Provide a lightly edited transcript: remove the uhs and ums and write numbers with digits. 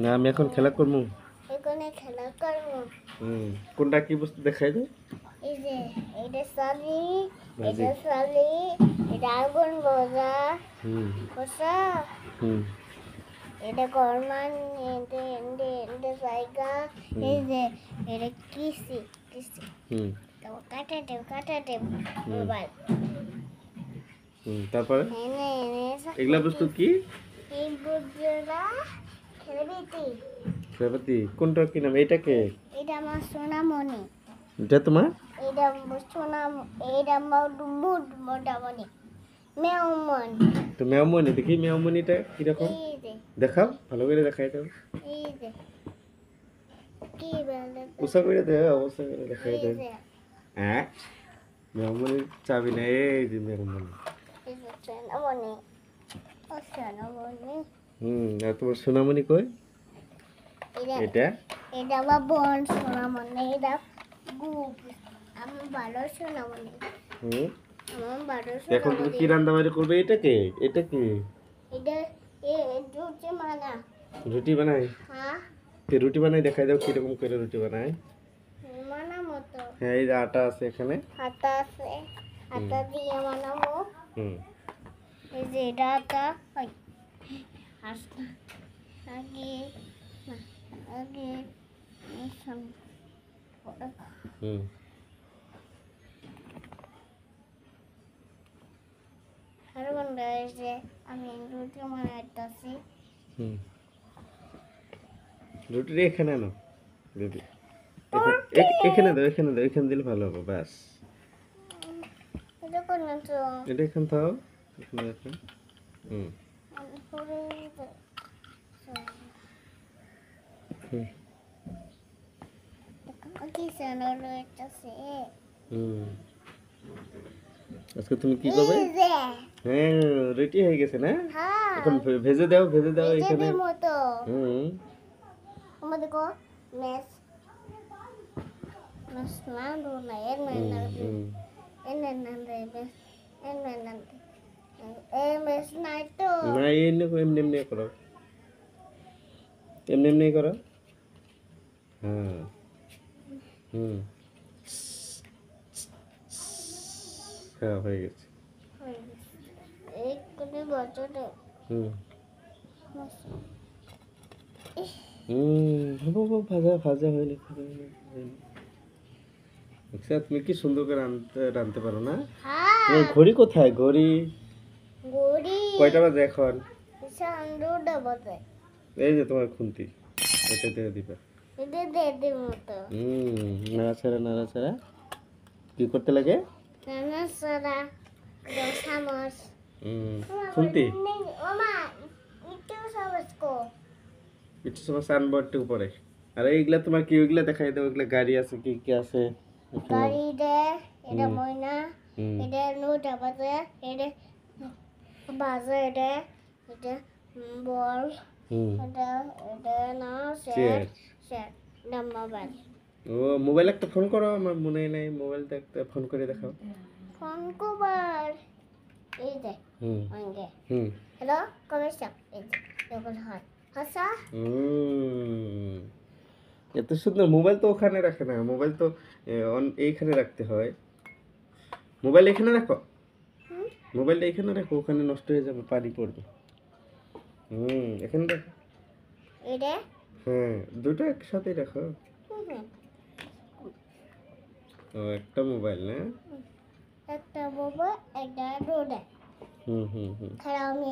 না আমি এখন খেলা করবো। এখানে খেলা করবো। কোনটা কি বস্তু দেখাই দে। এই যে এটা সালি, বাজি। এটা সালি, এটা আগুন বোঝা, বসা, এটা গরমান, এটা জায়গা, এই যে এটা কিসি কিসি। কাটা দেব মোবাইল। তারপরে এগুলা বস্তু কি? এই বুঝলা খেলবিতি। রেবতী কোনটা কি নাম? এটা কে? এটা আমার সোনামণি। এটা তোমার? এটা সোনা, এটা আমার বুট মোটামণি মেয়মন। তো মেয়মনি দেখি, মেয়মনিটা কিরকম এই যে দেখাও, ভালো করে দেখাই দাও। এই যে কি বলে উষা করে দে, অবস্থা করে দেখাই এই দে। যে হ্যাঁ মেয়মনির চাবি না, এই যে মেয়মনি। এই যে সোনামণি, ও সোনামণি। আর তোমার সোনামণি কই? এটা এটা আমার বোন সোনামণি। এটা গুপ আমার ভালো সোনামণি। আমার ভালো এখন তুমি সোনামণি। কি রান্না বাড়ি করবে? এটা কে? এটা কি? এটা দুটো মানা। রুটি বানাই? হ্যাঁ তে রুটি বানাই দেখাই দাও, কিরকম করে রুটি বানাই। মানা মতো হ্যাঁ এই যে আটা আছে এখানে। হাতা আছে, হাতা দিয়ে বানাবো। হুম এই যে এটা হাতা হাসনা আগে না আগে হুম আর বন্ধু এই যে আমি রুটি বানাইতেছি। হুম রুটিটা এখানে আনো দিদি, এখানে দাও, এখানে দাও, এখানে দিলে ভালো হবে। ব্যাস এটা কোন তো এটা এখানে থাও, এখানে রাখো। হুম পুরো হুম কি চ্যানেল রয়েছে। হুম আজকে তুমি কি করবে? এই যে হ্যাঁ রুটি হয়ে গেছে না? হ্যাঁ এখন ভেজে দাও, ভেজে দাও এখানে। বিজেপির মতো হুম আমাদের কো মেস মেস না দো না এর না না এর না না মেস এর না না এ মেস নাই তো না এমনি এমনি এমনি করো, এমনি এমনি করো। হ্যাঁ হুম হ্যাঁ হয়ে গেছে। এই কোনে বছরে হুম হবো ভাজা ভাজা হয়নি। আচ্ছা তুমি কি সুন্দর করে রাঁধতে পারো না? হ্যাঁ তোমার ঘড়ি কোথায়? ঘড়ি গড়ি কয়টা বাজে এখন? সান্ডুটা বতে এই যে তোমার খুন্তি, এটা দিয়ে দিবা। এটা দে দে মতো নাড়াচাড়া নাড়াচাড়া কি করতে লাগে? নানা সারা দশ চামচ খুন্তি ওমা একটু চামচ কো একটু সময় সানবোর্ডটা উপরে। আর এইগুলা তোমার কি? ওইগুলা দেখাই দাও, ওইগুলা গাড়ি আছে, কি কি আছে এখানে? গাড়ি দে এটা ময়না এটা নোটা বাজে এটা বাজে এটা এটা বল এটা এটা না চেয়ার। সেট সেট নাম্বার বাজ ও মোবাইল একটা ফোন করো, আমার মনে নাই। মোবাইলটা একটা ফোন করে দেখাও। ফোন কবার এই দে ওইগে হ্যালো কবে সব এই দেখুন হয় হাসা এত সুন্দর মোবাইল তো ওখানে রাখে না, মোবাইল তো এইখানে রাখতে হয়। মোবাইল এখানে রাখো, মোবাইলটা এখানে রাখো, ওখানে নষ্ট হয়ে যাবে, পানি পড়বে। এখানে রাখো। এটা হ্যাঁ দুটো একসাথে রাখো। ও একটা মোবাইল না? একটা বাবা একটা রোডে হুম হুম হুম খারাপ আমি